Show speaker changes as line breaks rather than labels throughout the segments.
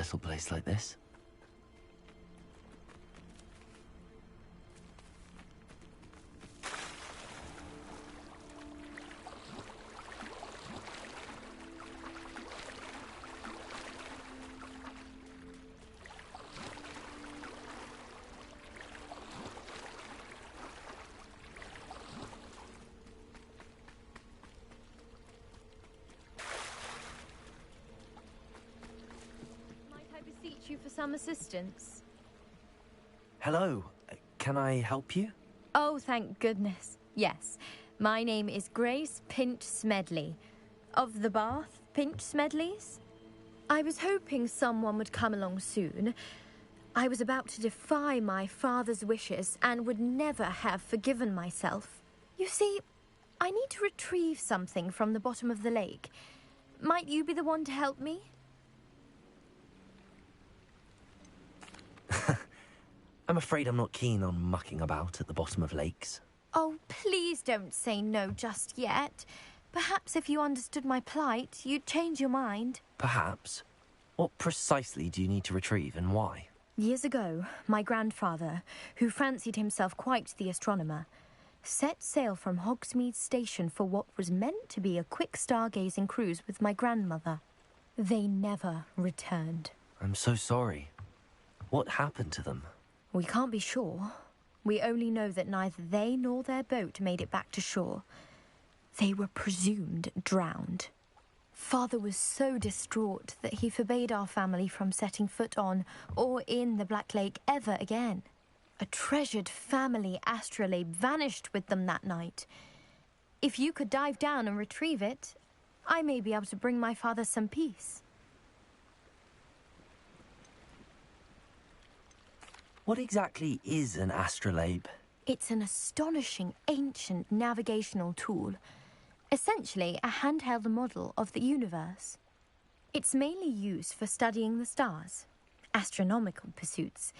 little place like this.
Beseech you for some assistance.
Hello. Can I help you?
Oh, thank goodness. Yes. My name is Grace Pinch Smedley. Of the Bath Pinch Smedleys? I was hoping someone would come along soon. I was about to defy my father's wishes and would never have forgiven myself. You see, I need to retrieve something from the bottom of the lake. Might you be the one to help me?
I'm afraid I'm not keen on mucking about at the bottom of lakes.
Oh, please don't say no just yet. Perhaps if you understood my plight, you'd change your mind.
Perhaps. What precisely do you need to retrieve and why?
Years ago, my grandfather, who fancied himself quite the astronomer, set sail from Hogsmeade Station for what was meant to be a quick stargazing cruise with my grandmother. They never returned.
I'm so sorry. What happened to them?
We can't be sure. We only know that neither they nor their boat made it back to shore. They were presumed drowned. Father was so distraught that he forbade our family from setting foot on or in the Black Lake ever again. A treasured family astrolabe vanished with them that night. If you could dive down and retrieve it, I may be able to bring my father some peace.
What exactly is an astrolabe?
It's an astonishing ancient navigational tool. Essentially, a handheld model of the universe. It's mainly used for studying the stars, astronomical pursuits,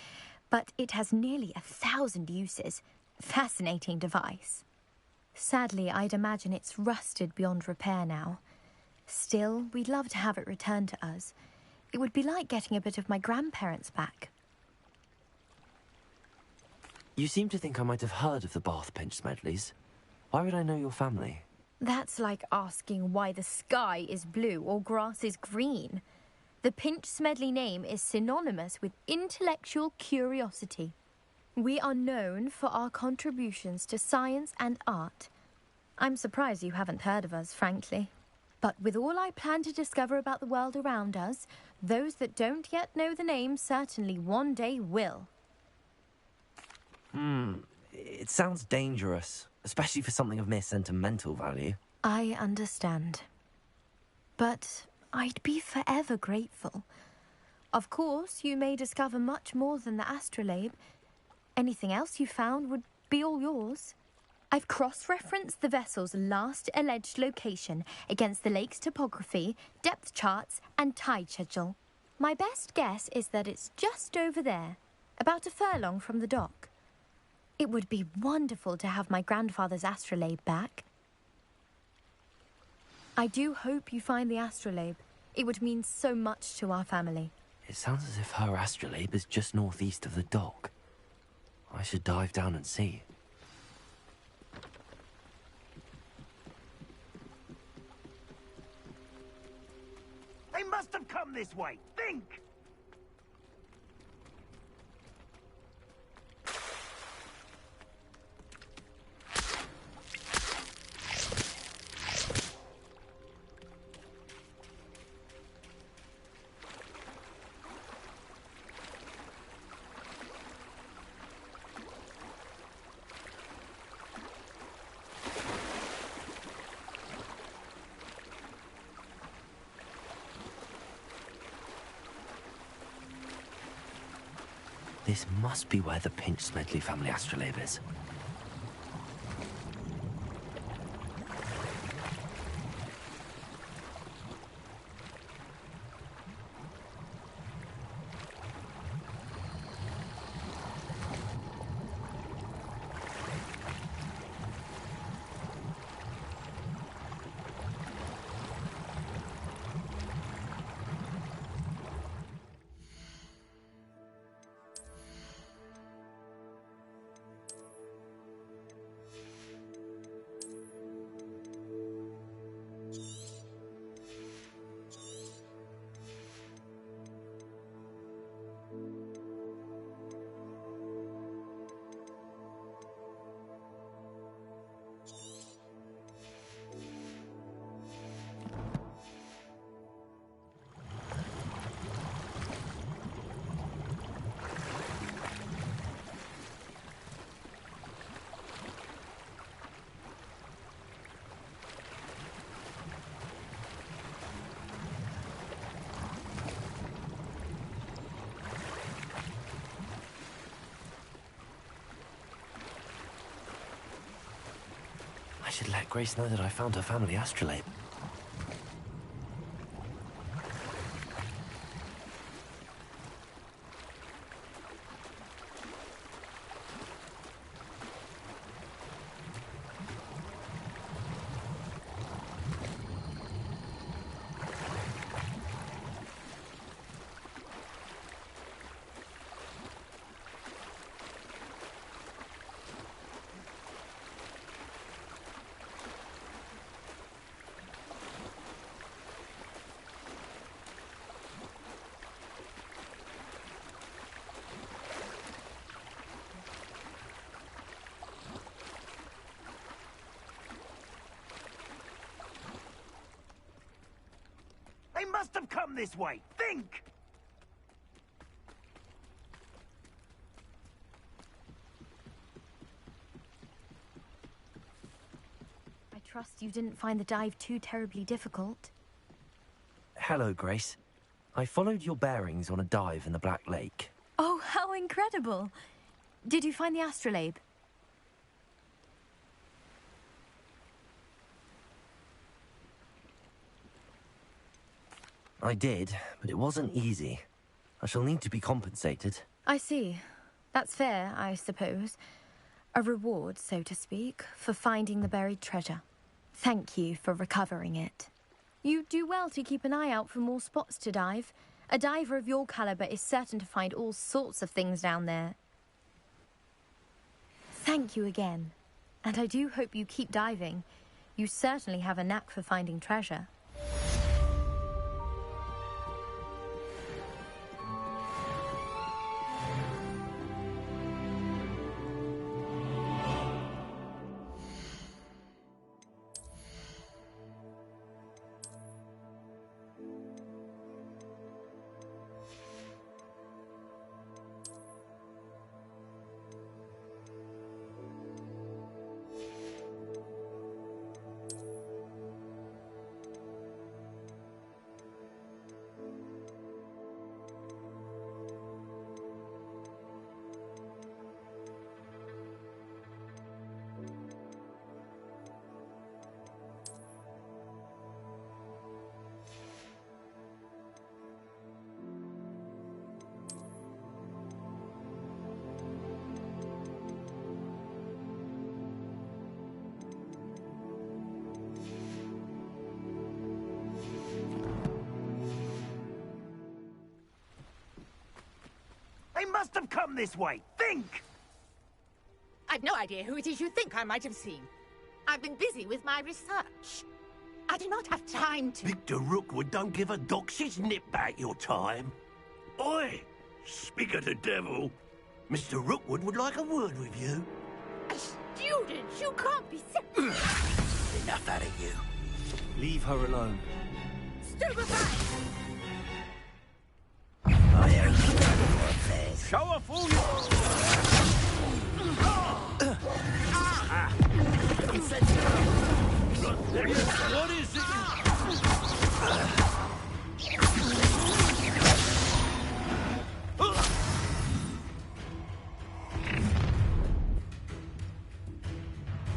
but it has nearly 1,000 uses. Fascinating device. Sadly, I'd imagine it's rusted beyond repair now. Still, we'd love to have it returned to us. It would be like getting a bit of my grandparents back.
You seem to think I might have heard of the Bath Pinch Smedleys. Why would I know your family?
That's like asking why the sky is blue or grass is green. The Pinch Smedley name is synonymous with intellectual curiosity. We are known for our contributions to science and art. I'm surprised you haven't heard of us, frankly. But with all I plan to discover about the world around us, those that don't yet know the name certainly one day will.
It sounds dangerous, especially for something of mere sentimental value.
I understand. But I'd be forever grateful. Of course, you may discover much more than the astrolabe. Anything else you found would be all yours. I've cross-referenced the vessel's last alleged location against the lake's topography, depth charts, and tide schedule. My best guess is that it's just over there, about a furlong from the dock. It would be wonderful to have my grandfather's astrolabe back. I do hope you find the astrolabe. It would mean so much to our family.
It sounds as if her astrolabe is just northeast of the dock. I should dive down and see.
They must have come this way. Think!
This must be where the Pinch Smedley family astrolabe is. should let Grace know that I found her family astrolabe.
They must have come this way. Think!
I trust you didn't find the dive too terribly difficult.
Hello, Grace. I followed your bearings on a dive in the Black Lake.
Oh, how incredible! Did you find the astrolabe?
I did, but it wasn't easy. I shall need to be compensated.
I see. That's fair, I suppose. A reward, so to speak, for finding the buried treasure. Thank you for recovering it. You do well to keep an eye out for more spots to dive. A diver of your caliber is certain to find all sorts of things down there. Thank you again. And I do hope you keep diving. You certainly have a knack for finding treasure.
They must have come this way. Think!
I've no idea who it is you think I might have seen. I've been busy with my research. I do not have time to...
Victor Rookwood don't give a doxy's nip back your time. Oi! Speak of the devil. Mr. Rookwood would like a word with you.
A student! You can't be
Enough out of you.
Leave her alone.
stupefied!
I am affairs.
Show off all your...
What is it?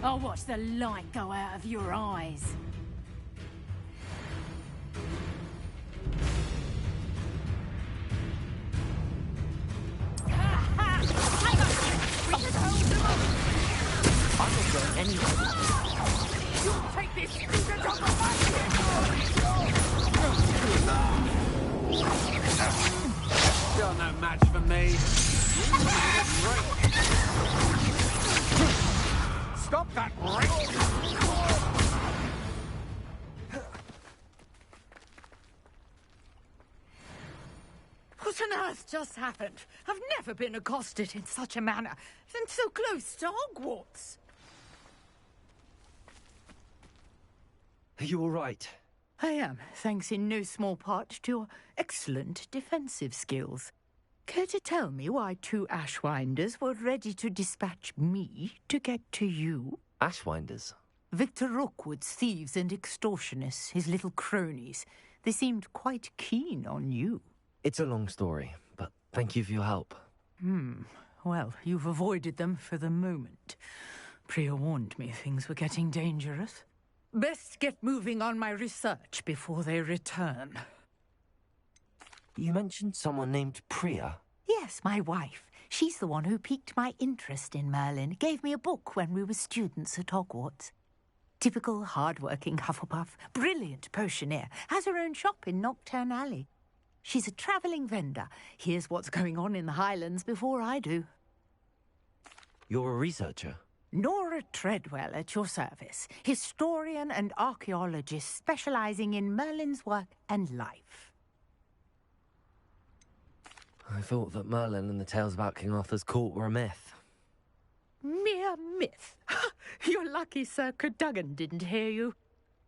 I'll watch the light go out of your eyes.
I'm not going anywhere.
You take this student off of my
You're no match for me.
Stop that race!
What on earth just happened? I've never been accosted in such a manner, and so close to Hogwarts.
Are you all right?
I am, thanks in no small part to your excellent defensive skills. Care to tell me why two Ashwinders were ready to dispatch me to get to you?
Ashwinders?
Victor Rookwood's thieves and extortionists, his little cronies. They seemed quite keen on you.
It's a long story, but thank you for your help.
Well, you've avoided them for the moment. Priya warned me things were getting dangerous. Best get moving on my research before they return.
You mentioned someone named Priya.
Yes, my wife. She's the one who piqued my interest in Merlin. Gave me a book when we were students at Hogwarts. Typical hard-working Hufflepuff, brilliant potioneer, has her own shop in Nocturne Alley. She's a travelling vendor. Hears what's going on in the Highlands before I do.
You're a researcher?
Nora Treadwell at your service, historian and archaeologist specialising in Merlin's work and life.
I thought that Merlin and the tales about King Arthur's court were a myth.
Mere myth. You're lucky Sir Cadogan didn't hear you.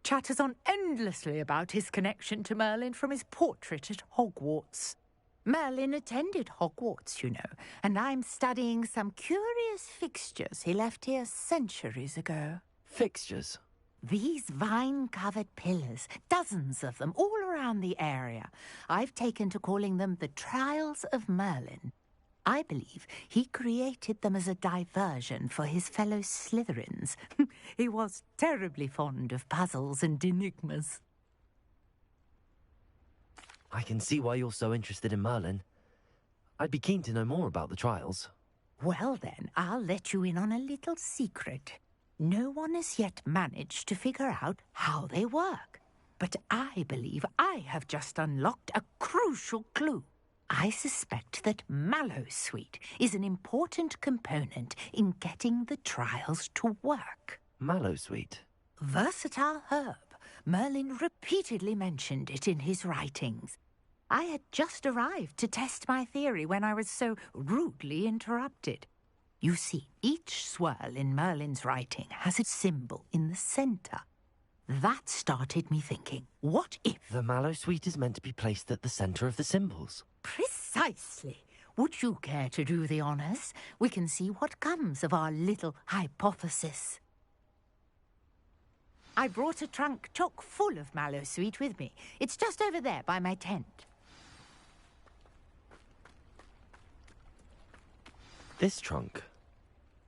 Chatters on endlessly about his connection to Merlin from his portrait at Hogwarts. Merlin attended Hogwarts, you know, and I'm studying some curious fixtures he left here centuries ago.
Fixtures?
These vine-covered pillars, dozens of them, all around the area. I've taken to calling them the Trials of Merlin. I believe he created them as a diversion for his fellow Slytherins. He was terribly fond of puzzles and enigmas.
I can see why you're so interested in Merlin. I'd be keen to know more about the trials.
Well then, I'll let you in on a little secret. No one has yet managed to figure out how they work. But I believe I have just unlocked a crucial clue. I suspect that Mallowsweet is an important component in getting the trials to work.
Mallowsweet?
Versatile herb. Merlin repeatedly mentioned it in his writings. I had just arrived to test my theory when I was so rudely interrupted. You see, each swirl in Merlin's writing has a symbol in the centre. That started me thinking, what if...
The Mallowsweet is meant to be placed at the centre of the symbols.
Precisely. Would you care to do the honours? We can see what comes of our little hypothesis. I brought a trunk chock full of Mallowsweet with me. It's just over there by my tent.
This trunk?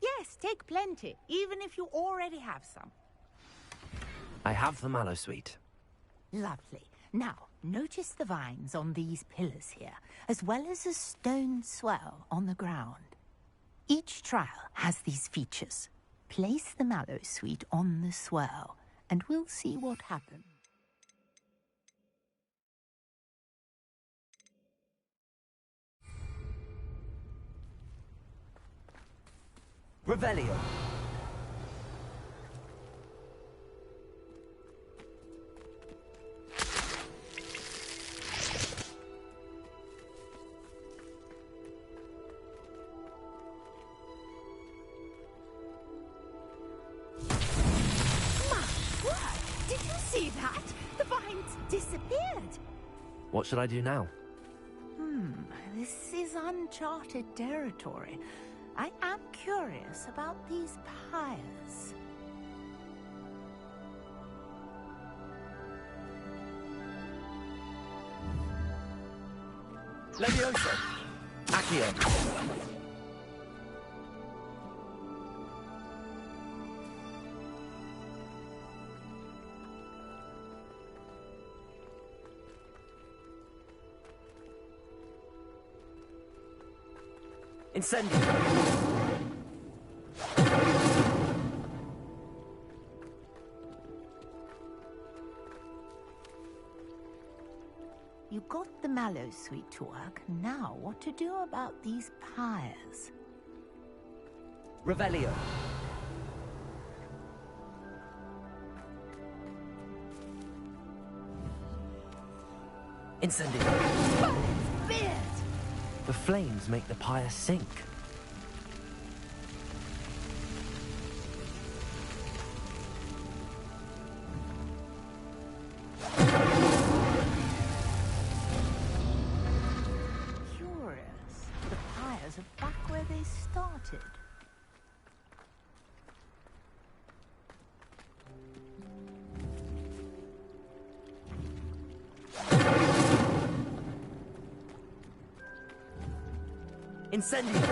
Yes, take plenty, even if you already have some.
I have the Mallowsweet.
Lovely. Now, notice the vines on these pillars here, as well as a stone swell on the ground. Each trial has these features. Place the Mallowsweet on the swirl, and we'll see what happens.
Revelio.
Did you see that? The vines disappeared.
What should I do now?
This is uncharted territory. I am curious about these pyres.
Leviosa. Accio. Incendio.
You got the Mallowsweet to work. Now, what to do about these pyres?
Revelio. Incendio. The flames make the pyre sink.
Curious. The pyres are back where they started.
Incendio.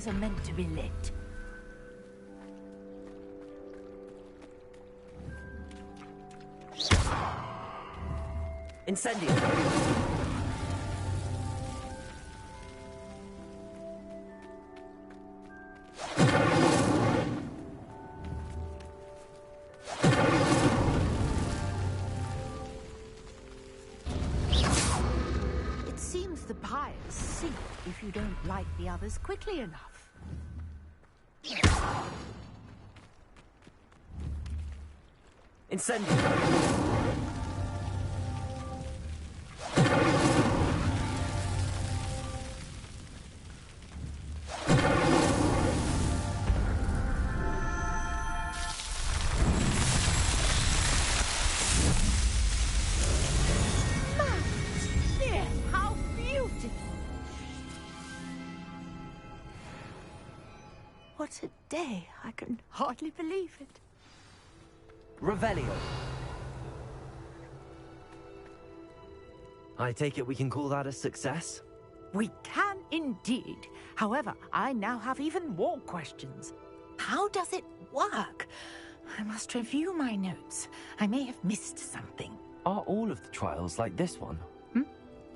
candles are meant to be lit.
Incendio!
It seems the pyres sink if you don't light the others quickly enough.
Incendio!
Dear, how beautiful! What a day. I can hardly believe it.
Revelio. I take it we can call that a success?
We can indeed. However, I now have even more questions. How does it work? I must review my notes. I may have missed something.
Are all of the trials like this one?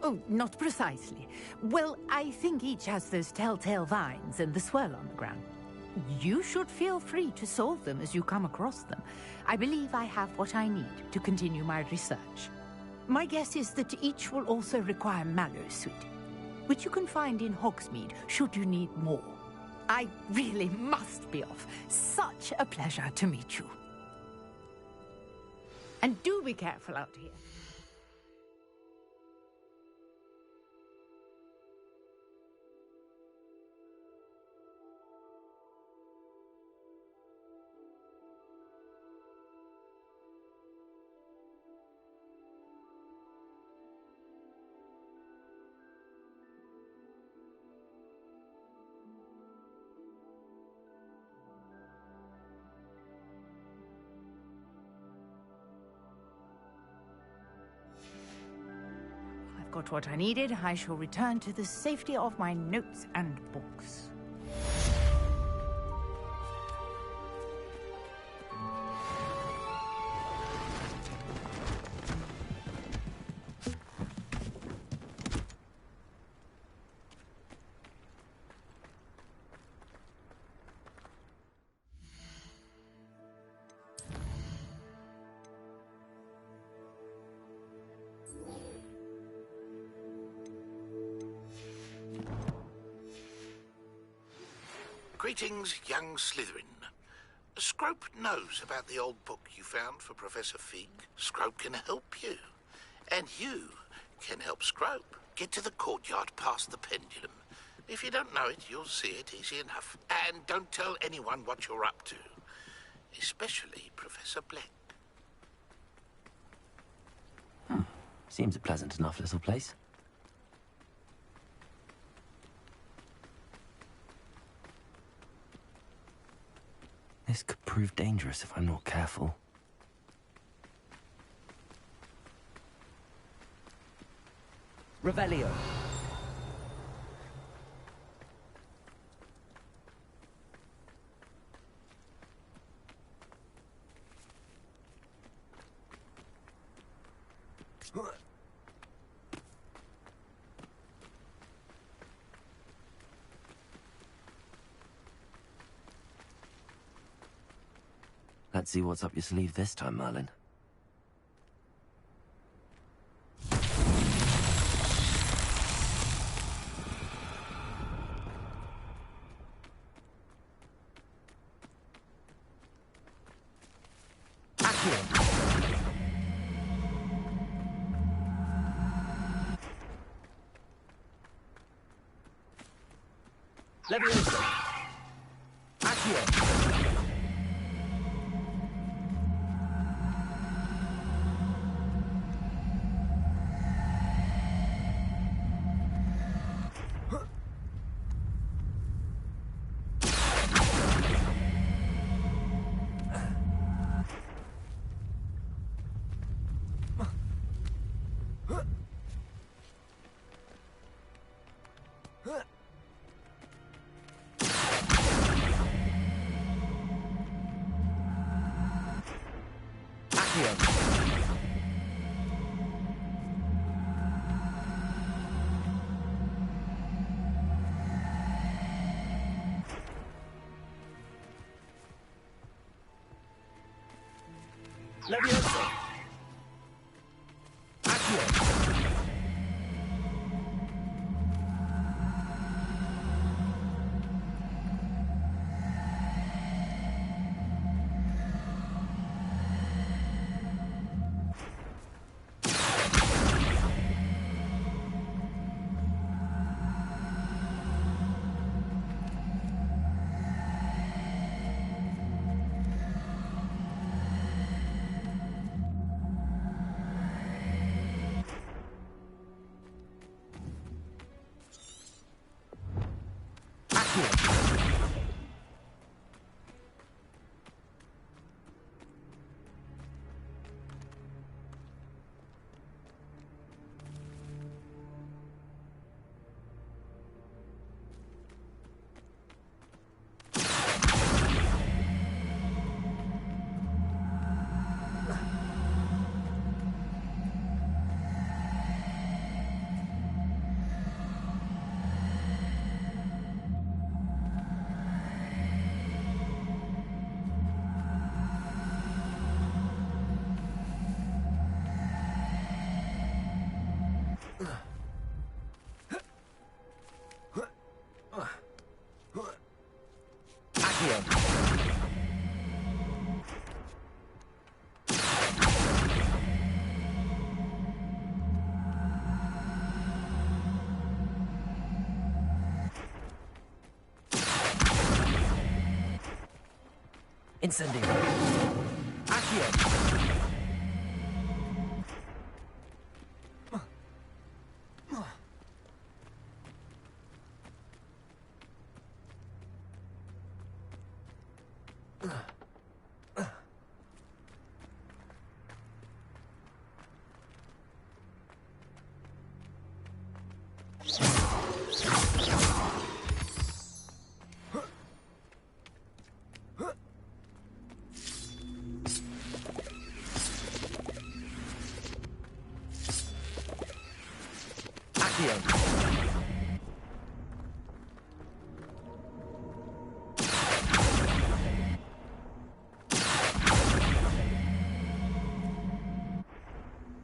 Oh, not precisely. Well, I think each has those telltale vines and the swirl on the ground. You should feel free to solve them as you come across them. I believe I have what I need to continue my research. My guess is that each will also require mallow sweet, which you can find in Hogsmeade should you need more. I really must be off. Such a pleasure to meet you. And do be careful out here. Got what I needed. I shall return to the safety of my notes and books.
Greetings, young Slytherin. Scrope knows about the old book you found for Professor Fig. Scrope can help you. And you can help Scrope. Get to the courtyard past the pendulum. If you don't know it, you'll see it easy enough. And don't tell anyone what you're up to. Especially Professor Black.
Seems a pleasant enough little place. This could prove dangerous if I'm not careful. Revelio. Let's see what's up your sleeve this time, Merlin. Leviosa. Accio. Levioso! Accio! Incendio. Accio.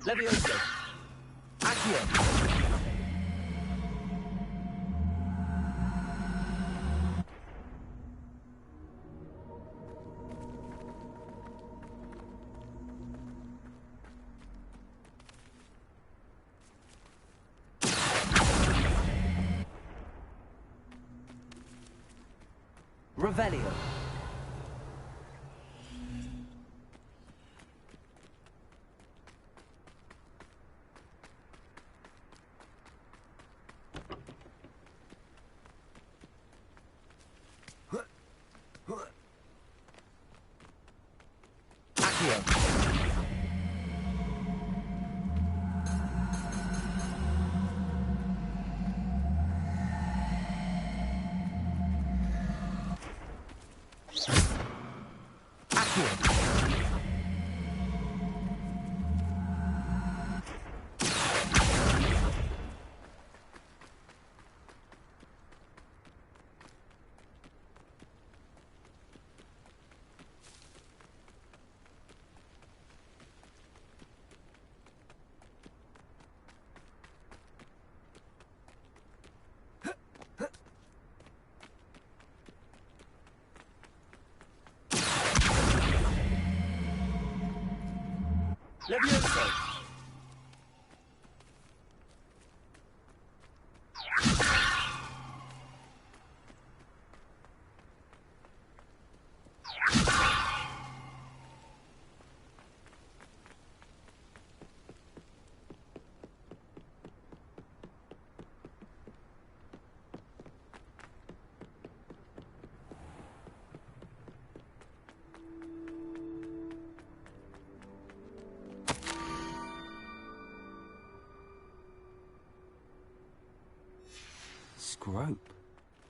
Levioso. Accio. Revelio. Levioso. Scrope?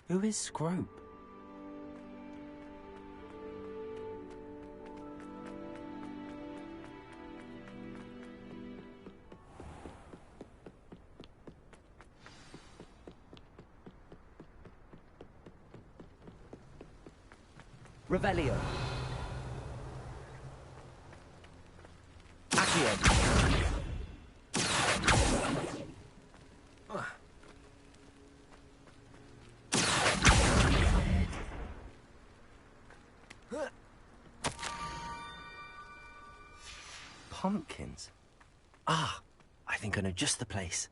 Who is Scrope? Revelio. Accio. Pumpkins. Ah, I think I know just the place.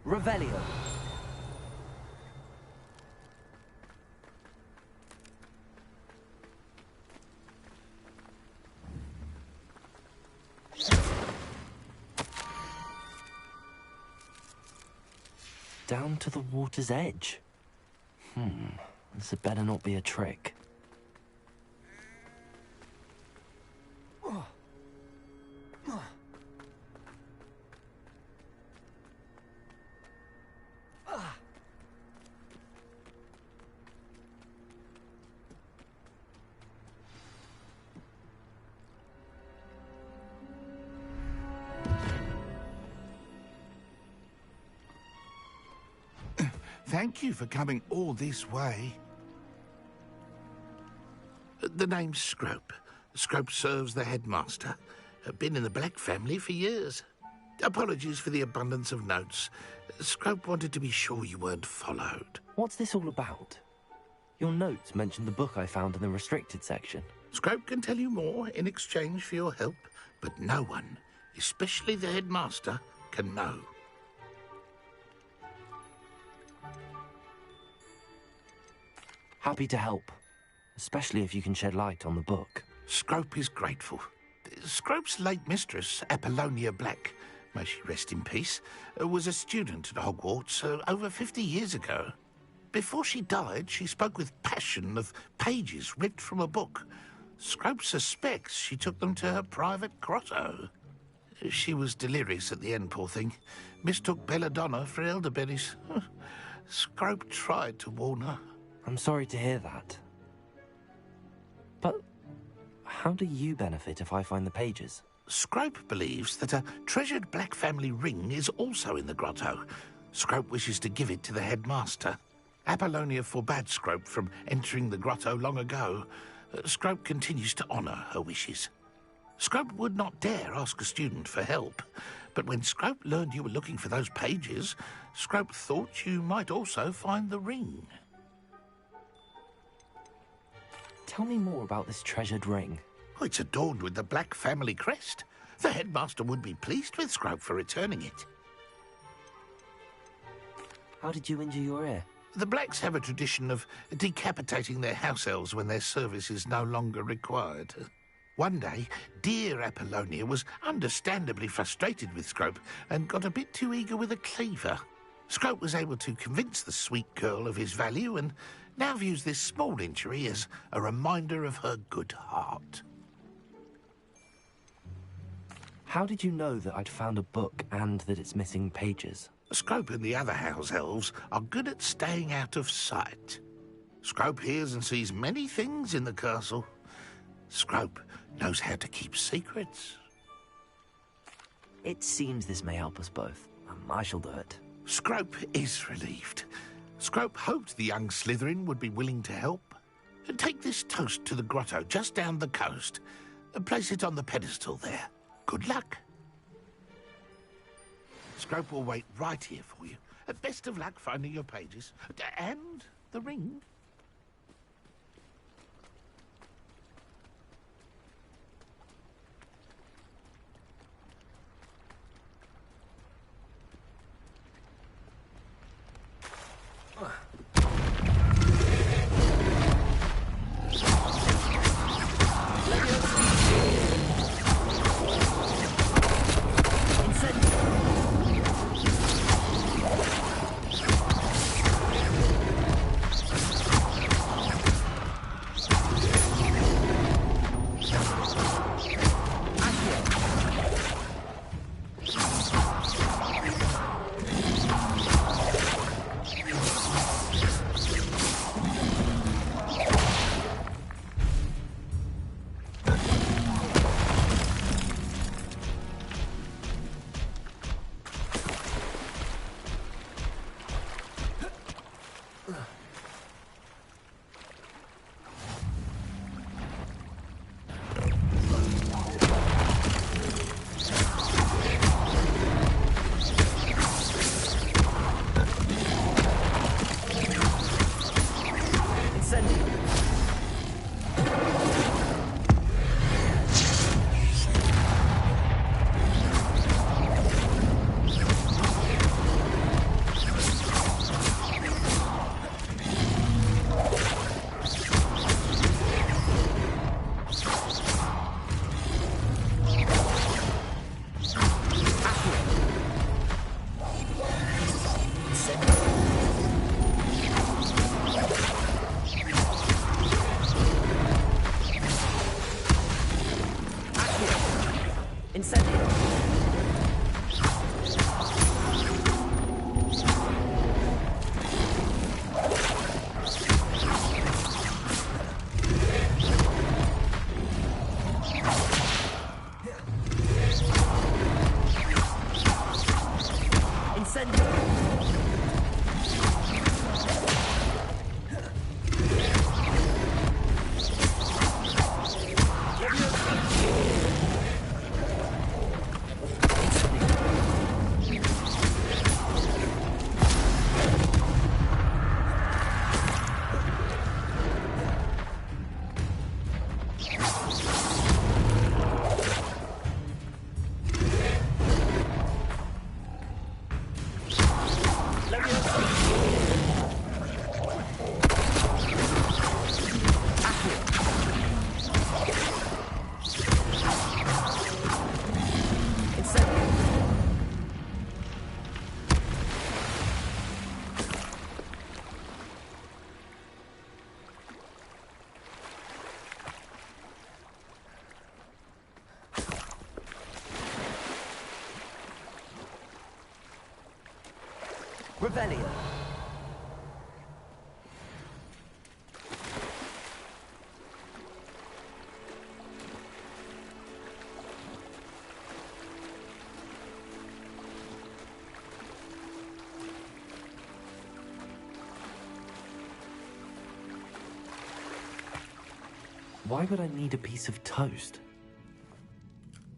Revelio. Down to the water's edge. This had better not be a trick.
Thank you for coming all this way. The name's Scrope. Scrope serves the headmaster. Been in the Black family for years. Apologies for the abundance of notes. Scrope wanted to be sure you weren't followed.
What's this all about? Your notes mentioned the book I found in the restricted section.
Scrope can tell you more in exchange for your help, but no one, especially the headmaster, can know.
Happy to help, especially if you can shed light on the book.
Scrope is grateful. Scrope's late mistress, Apollonia Black, may she rest in peace, was a student at Hogwarts over 50 years ago. Before she died, she spoke with passion of pages ripped from a book. Scrope suspects she took them to her private grotto. She was delirious at the end, poor thing. Mistook belladonna for elderberries. Scrope tried to warn her.
I'm sorry to hear that. But how do you benefit if I find the pages?
Scrope believes that a treasured Black family ring is also in the grotto. Scrope wishes to give it to the headmaster. Apollonia forbade Scrope from entering the grotto long ago. Scrope continues to honour her wishes. Scrope would not dare ask a student for help, but when Scrope learned you were looking for those pages, Scrope thought you might also find the ring.
Tell me more about this treasured ring.
Oh, it's adorned with the Black family crest. The headmaster would be pleased with Scrope for returning it.
How did you injure your ear?
The Blacks have a tradition of decapitating their house elves when their service is no longer required. One day, dear Apollonia was understandably frustrated with Scrope and got a bit too eager with a cleaver. Scrope was able to convince the sweet girl of his value and now views this small injury as a reminder of her good heart.
How did you know that I'd found a book and that it's missing pages?
Scrope and the other house elves are good at staying out of sight. Scrope hears and sees many things in the castle. Scrope knows how to keep secrets.
It seems this may help us both. I shall do it.
Scrope is relieved. Scrope hoped the young Slytherin would be willing to help. Take this toast to the grotto just down the coast and place it on the pedestal there. Good luck. Scrope will wait right here for you. Best of luck finding your pages. And the ring.
Revelio. Why would I need a piece of toast?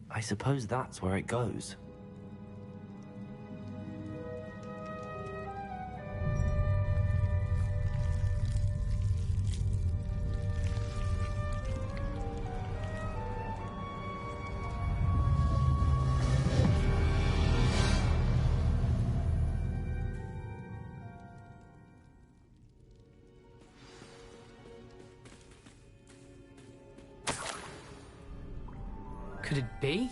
I suppose that's where it goes.
Could it be?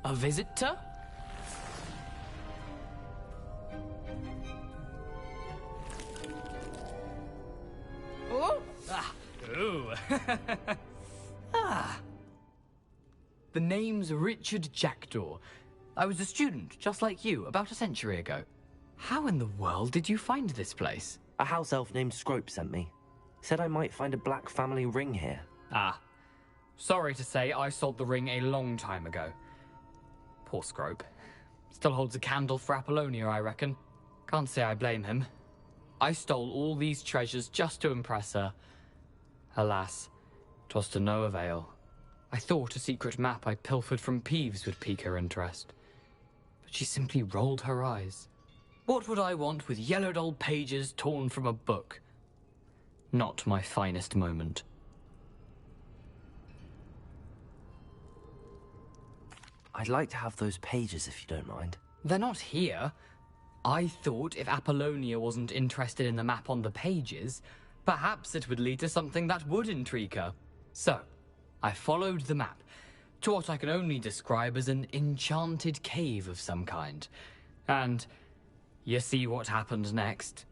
A visitor? Oh! Ah! Ooh! Ah! The name's Richard Jackdaw. I was a student, just like you, about a century ago. How in the world did you find this place?
A house elf named Scrope sent me. Said I might find a black family ring here.
Ah. Sorry to say, I sold the ring a long time ago. Poor Scrope. Still holds a candle for Apollonia, I reckon. Can't say I blame him. I stole all these treasures just to impress her. Alas, 'twas to no avail. I thought a secret map I pilfered from Peeves would pique her interest. But she simply rolled her eyes. What would I want with yellowed old pages torn from a book? Not my finest moment.
I'd like to have those pages if you don't mind.
They're not here. I thought if Apollonia wasn't interested in the map on the pages, perhaps it would lead to something that would intrigue her. So, I followed the map to what I can only describe as an enchanted cave of some kind. And you see what happened next?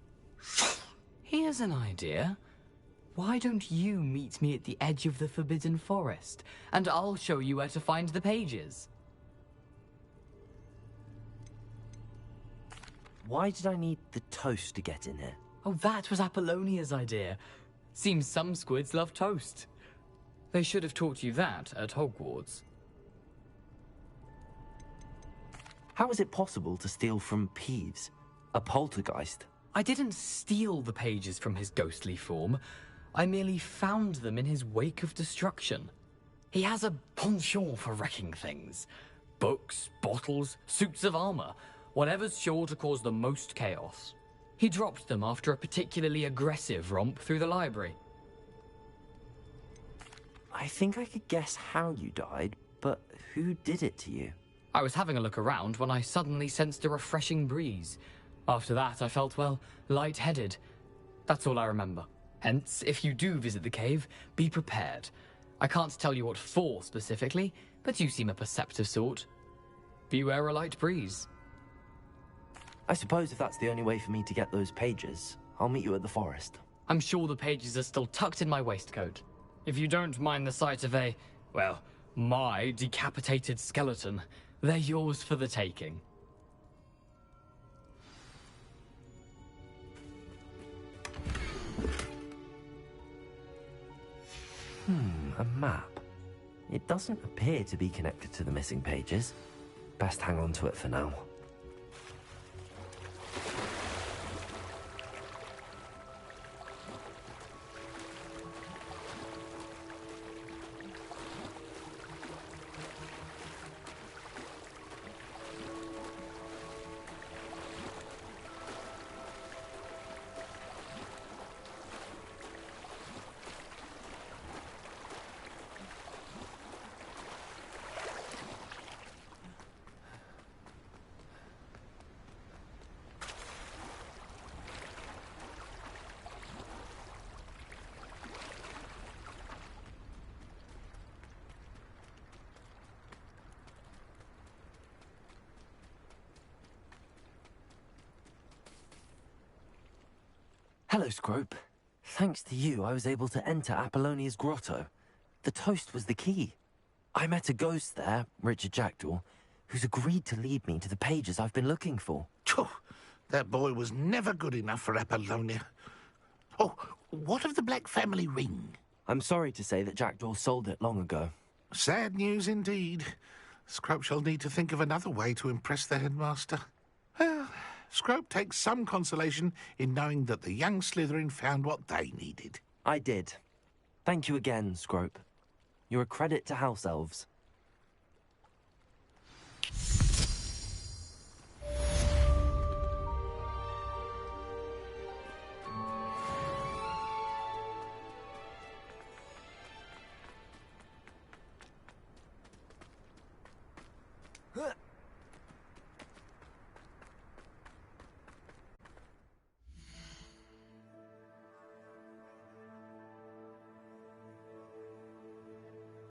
Here's an idea. Why don't you meet me at the edge of the Forbidden Forest, and I'll show you where to find the pages.
Why did I need the toast to get in here?
Oh, that was Apollonia's idea. Seems some squids love toast. They should have taught you that at Hogwarts.
How is it possible to steal from Peeves, a poltergeist?
I didn't steal the pages from his ghostly form. I merely found them in his wake of destruction. He has a penchant for wrecking things. Books, bottles, suits of armor, whatever's sure to cause the most chaos. He dropped them after a particularly aggressive romp through the library.
I think I could guess how you died, but who did it to you?
I was having a look around when I suddenly sensed a refreshing breeze. After that, I felt, well, lightheaded. That's all I remember. Hence, if you do visit the cave, be prepared. I can't tell you what for specifically, but you seem a perceptive sort. Beware a light breeze.
I suppose if that's the only way for me to get those pages, I'll meet you at the forest.
I'm sure the pages are still tucked in my waistcoat. If you don't mind the sight of a, well, my decapitated skeleton, they're yours for the taking.
A map. It doesn't appear to be connected to the missing pages. Best hang on to it for now. Hello, Scrope. Thanks to you, I was able to enter Apollonia's grotto. The toast was the key. I met a ghost there, Richard Jackdaw, who's agreed to lead me to the pages I've been looking for.
That boy was never good enough for Apollonia. Oh, what of the Black family ring?
I'm sorry to say that Jackdaw sold it long ago.
Sad news indeed. Scrope shall need to think of another way to impress the headmaster. Well, Scrope takes some consolation in knowing that the young Slytherin found what they needed.
I did. Thank you again, Scrope. You're a credit to House Elves.